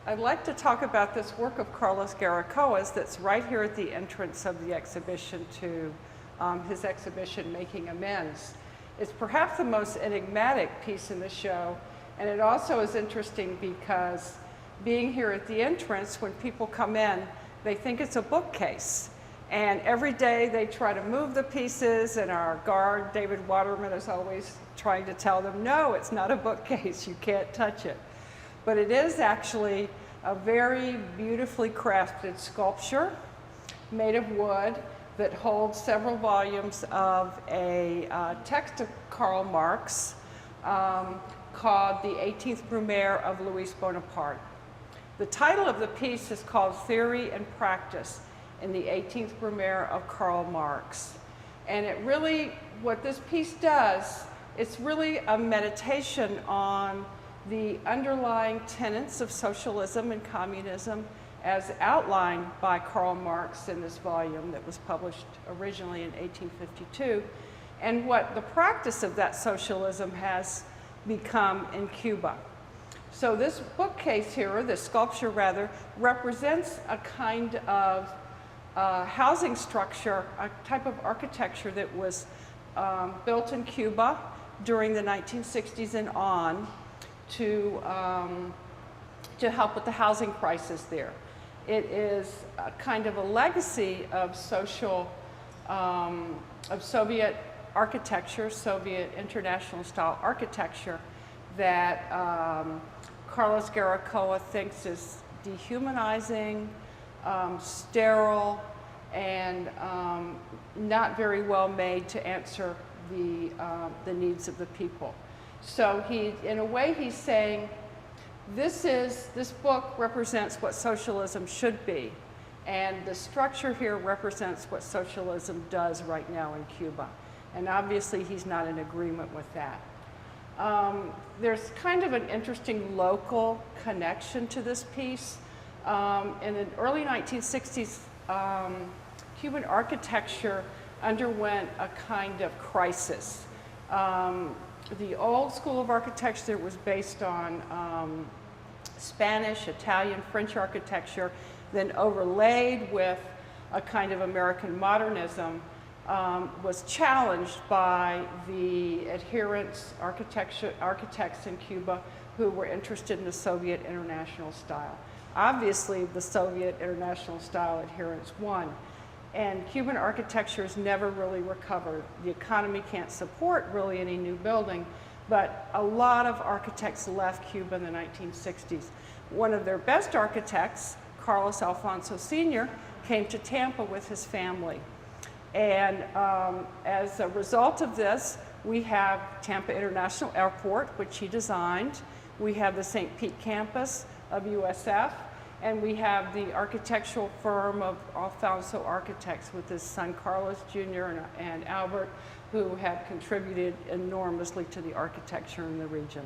I'd like to talk about this work of Carlos Garaicoa's that's right here at the entrance of the exhibition to his exhibition, Making Amends. It's perhaps the most enigmatic piece in the show, and it also is interesting because being here at the entrance, when people come in, they think it's a bookcase. And every day they try to move the pieces, and our guard, David Waterman, is always trying to tell them, no, it's not a bookcase, you can't touch it. But it is actually a very beautifully crafted sculpture made of wood that holds several volumes of a text of Karl Marx called the 18th Brumaine of Louis Bonaparte. The title of the piece is called Theory and Practice in the 18th Brumaine of Karl Marx. And it really, what this piece does, it's really a meditation on the underlying tenets of socialism and communism as outlined by Karl Marx in this volume that was published originally in 1852, and what the practice of that socialism has become in Cuba. So this bookcase here, or this sculpture rather, represents a kind of housing structure, a type of architecture that was built in Cuba during the 1960s and on to help with the housing crisis there. It is a kind of a legacy of of Soviet architecture, Soviet international style architecture that Carlos Garaicoa thinks is dehumanizing, sterile, and not very well made to answer the needs of the people. So in a way, he's saying, this book represents what socialism should be, and the structure here represents what socialism does right now in Cuba. And obviously, he's not in agreement with that. There's kind of an interesting local connection to this piece. In the early 1960s, Cuban architecture underwent a kind of crisis. The old school of architecture was based on Spanish, Italian, French architecture, then overlaid with a kind of American modernism, was challenged by the architects in Cuba who were interested in the Soviet international style. Obviously, the Soviet international style adherents won. And Cuban architecture has never really recovered. The economy can't support really any new building, but a lot of architects left Cuba in the 1960s. One of their best architects, Carlos Alfonso Sr., came to Tampa with his family. And as a result of this, we have Tampa International Airport, which he designed. We have the St. Pete campus of USF. And we have the architectural firm of Alfonso Architects with his son Carlos Jr. and Albert, who have contributed enormously to the architecture in the region.